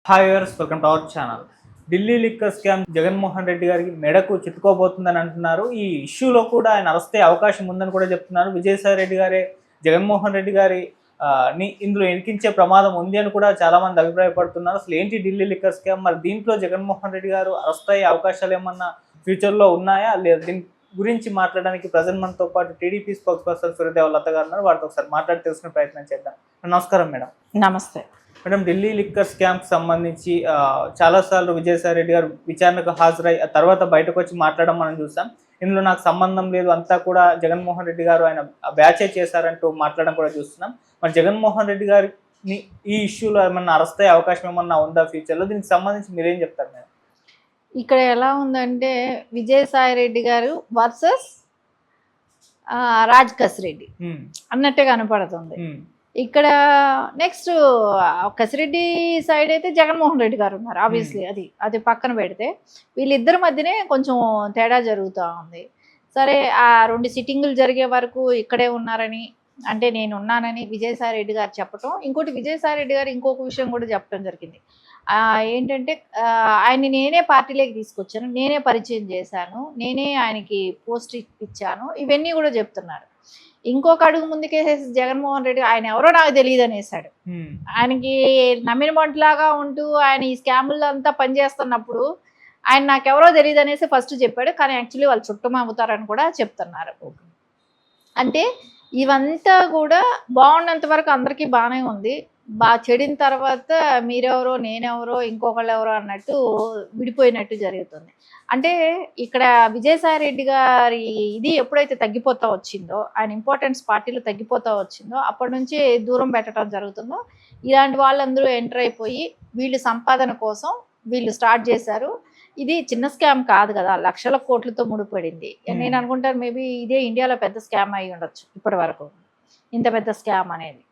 Hi viewers, welcome to our channel. Delhi liquor scam Jaganmohan Reddy గారికి మెడకు చుట్టుకోబోతుందని అంటున్నారు. ఈ ఇష్యూలో కూడా ఆయన అరెస్ట్ అయ్యే అవకాశం ఉందని కూడా చెప్తున్నారు. విజయసాయి రెడ్డి గారే జగన్మోహన్ రెడ్డి గారి ఇందులో ఇరికించే ప్రమాదం ఉంది అని కూడా చాలా మంది అభిప్రాయపడుతున్నారు. అసలు ఏంటి ఢిల్లీ లిక్కర్ స్కామ్, మరి దీంట్లో జగన్మోహన్ రెడ్డి గారు అరెస్ట్ అయ్యే అవకాశాలు ఏమన్నా ఫ్యూచర్లో ఉన్నాయా లేదా? దీని గురించి మాట్లాడడానికి ప్రజెంట్ మనతో పాటు టీడీపీ స్పోక్స్ పర్సన్ సూర్యదేవ లత గారు ఉన్నారు. వారితో ఒకసారి మాట్లాడి తెలుసుకునే ప్రయత్నం చేద్దాం. నమస్కారం మేడం. నమస్తే మేడం, ఢిల్లీ లిక్కర్ స్కామ్కి సంబంధించి చాలాసార్లు విజయసాయి రెడ్డి గారు విచారణకు హాజరై ఆ తర్వాత బయటకు వచ్చి మాట్లాడడం మనం చూసాం. ఇందులో నాకు సంబంధం లేదు, అంతా కూడా జగన్మోహన్ రెడ్డి గారు ఆయన బ్యాచే చేశారంటూ మాట్లాడడం కూడా చూస్తున్నాం. మరి జగన్మోహన్ రెడ్డి గారిని ఈ ఇష్యూలో ఏమన్నా అరెస్ట్ అయ్యే అవకాశం ఏమన్నా ఉందా ఫ్యూచర్లో? దీనికి సంబంధించి మీరేం చెప్తారు మేడం? ఇక్కడ ఎలా ఉందంటే విజయసాయి రెడ్డి గారు వర్సెస్ రాజ్ కసిరెడ్డి అన్నట్టే కనపడుతుంది. ఇక్కడ నెక్స్ట్ కసిరెడ్డి సైడ్ అయితే జగన్మోహన్ రెడ్డి గారు ఉన్నారు. ఆబ్వియస్లీ అది పక్కన పెడితే వీళ్ళిద్దరి మధ్యనే కొంచెం తేడా జరుగుతూ ఉంది. సరే, ఆ 2 సిట్టింగులు జరిగే వరకు ఇక్కడే ఉన్నారని, అంటే నేను ఉన్నానని విజయసాయి రెడ్డి గారు చెప్పటం. ఇంకోటి, విజయసాయి రెడ్డి గారు ఇంకొక విషయం కూడా చెప్పడం జరిగింది. ఏంటంటే ఆయన్ని నేనే పార్టీలోకి తీసుకొచ్చాను, నేనే పరిచయం చేశాను, నేనే ఆయనకి పోస్ట్ ఇచ్చాను, ఇవన్నీ కూడా చెప్తున్నారు. ఇంకొక అడుగు ముందుకేసేసి జగన్మోహన్ రెడ్డి ఆయన ఎవరో నాకు తెలియదు అనేసాడు. ఆయనకి నమ్మిన బంటులాగా ఉంటూ ఆయన ఈ స్కాముల్లో అంతా పనిచేస్తున్నప్పుడు ఆయన నాకెవరో తెలియదు అనేసి ఫస్ట్ చెప్పాడు. కానీ యాక్చువల్లీ వాళ్ళు చుట్టం అవుతారని కూడా చెప్తున్నారు. అంటే ఇవంతా కూడా బాగున్నంత వరకు అందరికీ బాగానే ఉంది. చెడిన తర్వాత మీరెవరో నేనెవరో ఇంకొకళ్ళు ఎవరో అన్నట్టు విడిపోయినట్టు జరుగుతుంది. అంటే ఇక్కడ విజయసాయి రెడ్డి గారి ఇది ఎప్పుడైతే తగ్గిపోతూ వచ్చిందో, ఆయన ఇంపార్టెన్స్ పార్టీలో తగ్గిపోతూ వచ్చిందో అప్పటి నుంచి దూరం పెట్టడం జరుగుతుందో, ఇలాంటి వాళ్ళందరూ ఎంటర్ అయిపోయి వీళ్ళు సంపాదన కోసం వీళ్ళు స్టార్ట్ చేశారు. ఇది చిన్న స్కామ్ కాదు కదా, లక్షల కోట్లతో ముడిపడింది. నేను అనుకుంటాను మేబీ ఇదే ఇండియాలో పెద్ద స్కామ్ అయి ఉండొచ్చు ఇప్పటి వరకు, ఇంత పెద్ద స్కామ్ అనేది.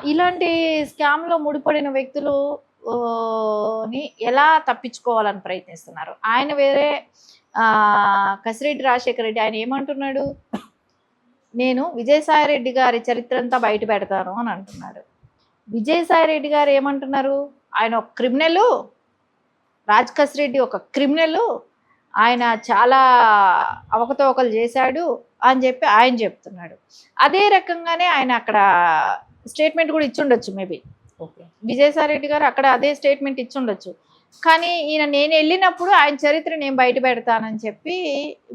ఇలాంటి స్కామ్లో ముడిపడిన వ్యక్తులు ని ఎలా తప్పించుకోవాలని ప్రయత్నిస్తున్నారు. ఆయన వేరే, కసిరెడ్డి రాజశేఖర రెడ్డి ఆయన ఏమంటున్నాడు, నేను విజయసాయి రెడ్డి గారి చరిత్ర అంతా బయట పెడతాను అని అంటున్నాడు. విజయసాయి రెడ్డి గారు ఏమంటున్నారు, ఆయన ఒక క్రిమినలు, రాజ్ కసిరెడ్డి ఒక క్రిమినలు, ఆయన చాలా అవకతవకలు చేశాడు అని చెప్పి ఆయన చెప్తున్నాడు. అదే రకంగానే ఆయన అక్కడ స్టేట్మెంట్ కూడా ఇచ్చుండొచ్చు మేబీ. విజయసాయి రెడ్డి గారు అక్కడ అదే స్టేట్మెంట్ ఇచ్చుండొచ్చు. కానీ ఈయన నేను వెళ్ళినప్పుడు ఆయన చరిత్ర నేను బయట పెడతానని చెప్పి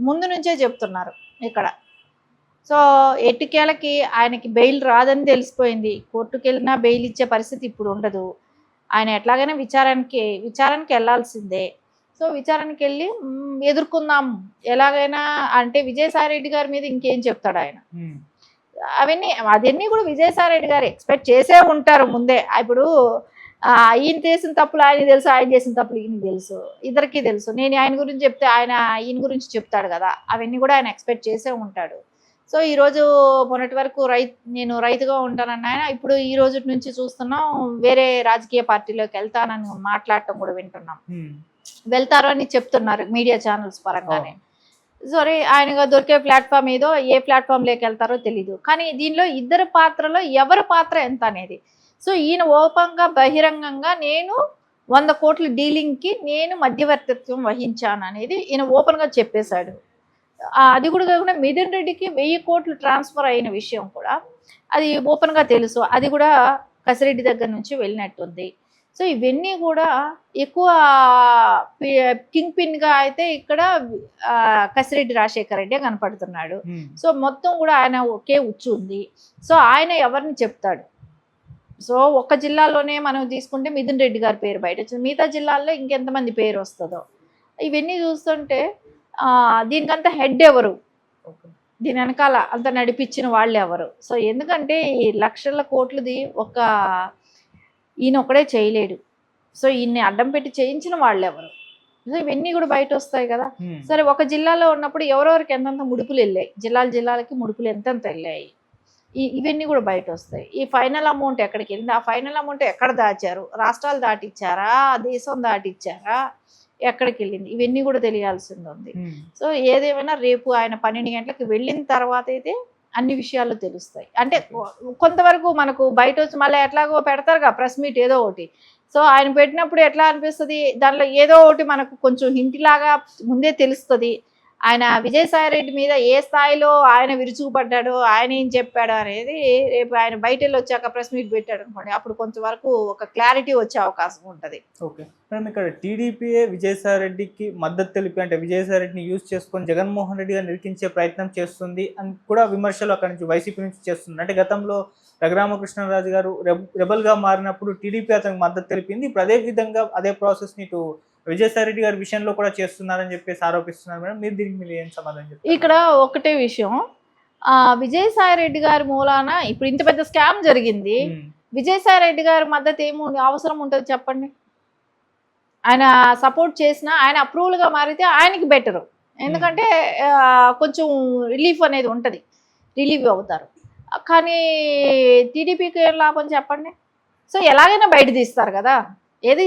ముందు నుంచే చెప్తున్నారు ఇక్కడ. సో ఎట్టుకేలకి ఆయనకి బెయిల్ రాదని తెలిసిపోయింది. కోర్టుకు వెళ్ళినా బెయిల్ ఇచ్చే పరిస్థితి ఇప్పుడు ఉండదు. ఆయన ఎట్లాగైనా విచారానికి వెళ్ళాల్సిందే. సో విచారణకి వెళ్ళి ఎదుర్కొందాం ఎలాగైనా అంటే విజయసాయి రెడ్డి గారి మీద ఇంకేం చెప్తాడు ఆయన? అవన్నీ కూడా విజయసాయి రెడ్డి గారు ఎక్స్పెక్ట్ చేసే ఉంటారు ముందే. ఇప్పుడు ఈయన చేసిన తప్పులు ఆయన తెలుసు, ఆయన చేసిన తప్పులు ఈయన తెలుసు, ఇద్దరికి తెలుసు. నేను ఆయన గురించి చెప్తే ఆయన ఈయన గురించి చెప్తాడు కదా, అవన్నీ కూడా ఆయన ఎక్స్పెక్ట్ చేసే ఉంటాడు. సో ఈరోజు మొన్నటి వరకు నేను రైతుగా ఉంటానని ఆయన, ఇప్పుడు ఈ రోజు నుంచి చూస్తున్నాం వేరే రాజకీయ పార్టీలోకి వెళ్తానని మాట్లాడటం కూడా వింటున్నాం. వెళ్తారు అని చెప్తున్నారు మీడియా ఛానల్స్ పరంగానే. సారీ, ఆయనగా దొరికే ప్లాట్ఫామ్ ఏదో, ఏ ప్లాట్ఫామ్లోకి వెళ్తారో తెలీదు. కానీ దీనిలో ఇద్దరు పాత్రలో ఎవరి పాత్ర ఎంత అనేది, సో ఈయన ఓపెన్గా బహిరంగంగా నేను 100 కోట్ల డీలింగ్కి నేను మధ్యవర్తిత్వం వహించాను అనేది ఈయన ఓపెన్గా చెప్పేశాడు. అది కూడా కాకుండా మిథున్ రెడ్డికి 1000 కోట్లు ట్రాన్స్ఫర్ అయిన విషయం కూడా అది ఓపెన్గా తెలుసు. అది కూడా కసిరెడ్డి దగ్గర నుంచి వెళ్ళినట్టుంది. సో ఇవన్నీ కూడా ఎక్కువ కింగ్ పిన్గా అయితే ఇక్కడ కసిరెడ్డి రాజశేఖర రెడ్డి కనపడుతున్నాడు. సో మొత్తం కూడా ఆయన ఒకే ఉచ్చు ఉంది. సో ఆయన ఎవరిని చెప్తాడు? సో ఒక్క జిల్లాలోనే మనం తీసుకుంటే మిథున్ రెడ్డి గారి పేరు బయట వచ్చింది, మిగతా జిల్లాల్లో ఇంకెంతమంది పేరు వస్తుందో ఇవన్నీ చూస్తుంటే దీనికంతా హెడ్ ఎవరు, దీని వెనకాల అంత నడిపించిన వాళ్ళు ఎవరు? సో ఎందుకంటే ఈ లక్షల కోట్లది ఈయన ఒకడే చేయలేడు. సో ఈయన్ని అడ్డం పెట్టి చేయించిన వాళ్ళు ఎవరు? సో ఇవన్నీ కూడా బయట వస్తాయి కదా. సరే, ఒక జిల్లాలో ఉన్నప్పుడు ఎవరెవరికి ఎంతంత ముడుపులు వెళ్ళాయి, జిల్లాలకి ముడుపులు ఎంతెంత వెళ్ళాయి, ఇవన్నీ కూడా బయట వస్తాయి. ఈ ఫైనల్ అమౌంట్ ఎక్కడికి వెళ్ళింది, ఆ ఫైనల్ అమౌంట్ ఎక్కడ దాచారు, రాష్ట్రాలు దాటిచ్చారా, దేశం దాటిచ్చారా, ఎక్కడికి వెళ్ళింది, ఇవన్నీ కూడా తెలియాల్సింది ఉంది. సో ఏదేమైనా రేపు ఆయన 12 గంటలకు వెళ్ళిన తర్వాత అయితే అన్ని విషయాలు తెలుస్తాయి. అంటే కొంతవరకు మనకు బయట వచ్చి మళ్ళీ ఎట్లాగో పెడతారుగా ప్రెస్ మీట్ ఏదో ఒకటి. సో ఆయన పెట్టినప్పుడు ఎట్లా అనిపిస్తుంది, దాంట్లో ఏదో ఒకటి మనకు కొంచెం హింట్ లాగా ముందే తెలుస్తుంది. ఆయన విజయసాయి రెడ్డి మీద ఏ స్థాయిలో ఆయన విరుచుకుపడ్డాడో, ఆయన ఏం చెప్పాడో అనేది రేపు ఆయన బయట వెళ్ళి వచ్చాక ప్రెస్ మీట్ పెట్టాడు అనుకోండి, అప్పుడు కొంతవరకు ఒక క్లారిటీ వచ్చే అవకాశం ఉంటుంది. ఓకే మేడం, ఇక్కడ టీడీపీఏ విజయసాయి రెడ్డికి మద్దతు తెలిపి, అంటే విజయసాయి రెడ్డిని యూజ్ చేసుకొని జగన్మోహన్ రెడ్డి గారిని నిరికించే ప్రయత్నం చేస్తుంది అని కూడా విమర్శలు అక్కడి నుంచి వైసీపీ నుంచి చేస్తుంది. అంటే గతంలో రఘురామకృష్ణరాజు గారు రెబల్గా మారినప్పుడు టీడీపీ అతనికి మద్దతు తెలిపింది. ఇప్పుడు అదే విధంగా అదే ప్రాసెస్ని ఇటు విజయసాయి రెడ్డి గారి విషయంలో కూడా చేస్తున్నారని చెప్పేసి ఆరోపిస్తున్నారు మేడం. మీరు ఏం సమాధానం చెప్తారు? ఇక్కడ ఒకటే విషయం, విజయసాయి రెడ్డి గారి మూలాన ఇప్పుడు ఇంత పెద్ద స్కామ్ జరిగింది. విజయసాయి రెడ్డి గారి మద్దతు ఏమి అవసరం ఉంటుంది చెప్పండి? ఆయన సపోర్ట్ చేసినా, ఆయన అప్రూవల్గా మారితే ఆయనకి బెటరు. ఎందుకంటే కొంచెం రిలీఫ్ అనేది ఉంటుంది, రిలీవ్ అవుతారు. కానీ టీడీపీకి ఏం లాభం చెప్పండి? సో ఎలాగైనా బయట తీస్తారు కదా. ఏది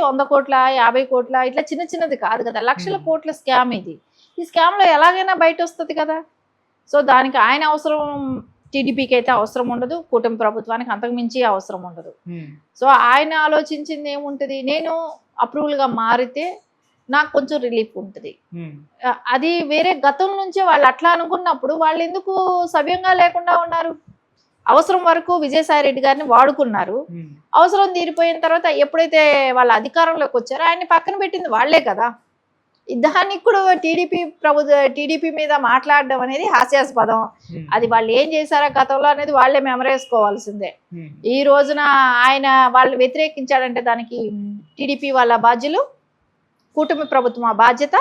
100 కోట్ల 50 కోట్ల ఇట్లా చిన్న చిన్నది కాదు కదా, లక్షల కోట్ల స్కామ్ ఇది. ఈ స్కామ్లో ఎలాగైనా బయట వస్తుంది కదా. సో దానికి ఆయన అవసరం టీడీపీకి అయితే అవసరం ఉండదు, కూటమి ప్రభుత్వానికి అంతకు మించి అవసరం ఉండదు. సో ఆయన ఆలోచించింది ఏముంటుంది, నేను అప్రూవల్గా మారితే నాకు కొంచెం రిలీఫ్ ఉంటుంది. అది వేరే గతం నుంచే వాళ్ళు అట్లా అనుకున్నప్పుడు వాళ్ళు ఎందుకు సవ్యంగా లేకుండా ఉన్నారు? అవసరం వరకు విజయసాయి రెడ్డి గారిని వాడుకున్నారు. అవసరం తీరిపోయిన తర్వాత ఎప్పుడైతే వాళ్ళ అధికారంలోకి వచ్చారో ఆయన్ని పక్కన పెట్టింది వాళ్లే కదా. దానికి కూడా టీడీపీ మీద మాట్లాడడం అనేది హాస్యాస్పదం. అది వాళ్ళు ఏం చేశారో గతంలో అనేది వాళ్ళే మెమరేసుకోవాల్సిందే. ఈ రోజున ఆయన వాళ్ళు వ్యతిరేకించాడంటే దానికి టీడీపీ వాళ్ళ బాధ్యులు, కూటమి ప్రభుత్వం ఆ బాధ్యత.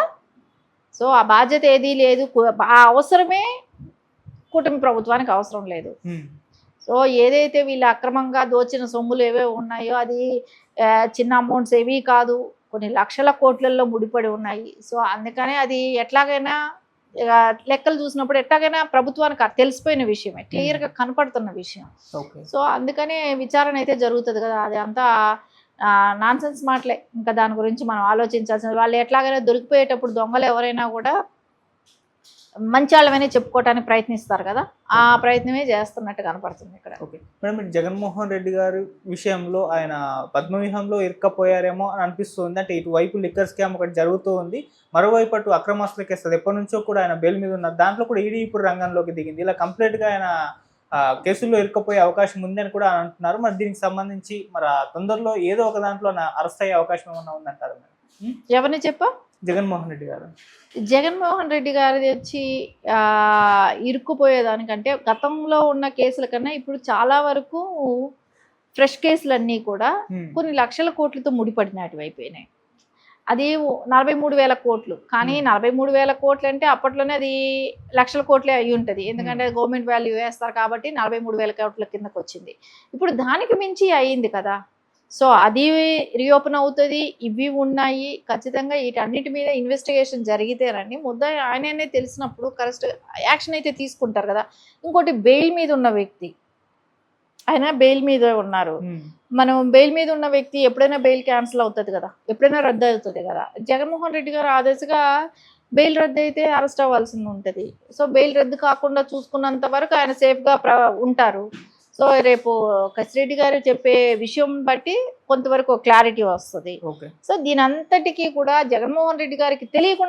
సో ఆ బాధ్యత ఏదీ లేదు, ఆ అవసరమే కూటమి ప్రభుత్వానికి అవసరం లేదు. సో ఏదైతే వీళ్ళు అక్రమంగా దోచిన సొమ్ములు ఏవే ఉన్నాయో అది చిన్న అమౌంట్స్ ఏవి కాదు, కొన్ని లక్షల కోట్లలో ముడిపడి ఉన్నాయి. సో అందుకనే అది ఎట్లాగైనా లెక్కలు చూసినప్పుడు ఎట్లాగైనా ప్రభుత్వానికి తెలిసిపోయిన విషయమే, క్లియర్గా కనపడుతున్న విషయం. సో అందుకనే విచారణ అయితే జరుగుతుంది కదా. అది అంతా నాన్సెన్స్ మాటలే, ఇంకా దాని గురించి మనం ఆలోచించాల్సింది. వాళ్ళు ఎట్లాగైనా దొరికిపోయేటప్పుడు దొంగలు ఎవరైనా కూడా మంచి వాళ్ళమనే చెప్పుకోవడానికి ప్రయత్నిస్తారు కదా, ఆ ప్రయత్నమే చేస్తున్నట్టు కనపడుతుంది ఇక్కడ. ఓకే మేడం, జగన్మోహన్ రెడ్డి గారి విషయంలో ఆయన పద్మవ్యూహంలో ఇరుక్కపోయారేమో అని అనిపిస్తుంది. అంటే ఇటువైపు లిక్కర్ స్కామ్ ఒకటి జరుగుతూ ఉంది, మరోవైపు అటు అక్రమాస్తుల కేసు ఎప్పటి నుంచో కూడా ఆయన బెయిల్ మీద ఉన్నారు. దాంట్లో కూడా ఈడీ ఇప్పుడు రంగంలోకి దిగింది. ఇలా కంప్లీట్గా ఆయన కేసుల్లో ఇరుక్కపోయే అవకాశం ఉందని కూడా అంటున్నారు. మరి దీనికి సంబంధించి మరి తొందరలో ఏదో ఒక దాంట్లో అరెస్ట్ అయ్యే అవకాశం ఏమన్నా ఉందంటారు మేడం? ఎవరిని చెప్పా? జగన్మోహన్ రెడ్డి గారు. జగన్మోహన్ రెడ్డి గారి వచ్చి ఇరుక్కుపోయేదానికంటే గతంలో ఉన్న కేసుల కన్నా ఇప్పుడు చాలా వరకు ఫ్రెష్ కేసులన్నీ కూడా కొన్ని లక్షల కోట్లతో ముడిపడినట్టు అయిపోయినాయి. అది 43,000 కోట్లు. కానీ 43,000 కోట్లు అంటే అప్పట్లోనే అది లక్షల కోట్లే అయి ఉంటుంది, ఎందుకంటే గవర్నమెంట్ వాల్యూ వేస్తారు కాబట్టి 43,000 కోట్ల కిందకు వచ్చింది. ఇప్పుడు దానికి మించి అయ్యింది కదా. సో అది రీఓపెన్ అవుతుంది, ఇవి ఉన్నాయి. ఖచ్చితంగా వీటన్నిటి మీద ఇన్వెస్టిగేషన్ జరిగితేనండి ముద్దాయి ఆయననే తెలిసినప్పుడు కరెక్ట్ యాక్షన్ అయితే తీసుకుంటారు కదా. ఇంకోటి బెయిల్ మీద ఉన్న వ్యక్తి, ఆయన బెయిల్ మీద ఉన్నారు. మనం బెయిల్ మీద ఉన్న వ్యక్తి ఎప్పుడైనా బెయిల్ క్యాన్సిల్ అవుతుంది కదా, ఎప్పుడైనా రద్దు అవుతుంది కదా. జగన్మోహన్ రెడ్డి గారు ఆదేశగా బెయిల్ రద్దు అయితే అరెస్ట్ అవ్వాల్సింది ఉంటుంది. సో బెయిల్ రద్దు కాకుండా చూసుకున్నంత వరకు ఆయన సేఫ్గా ఉంటారు. సో రేపు కసిరెడ్డి గారు చెప్పే విషయం బట్టి కొంతవరకు క్లారిటీ వస్తుంది. సో దీని అంతటికీ కూడా జగన్మోహన్ రెడ్డి గారికి తెలియకుండా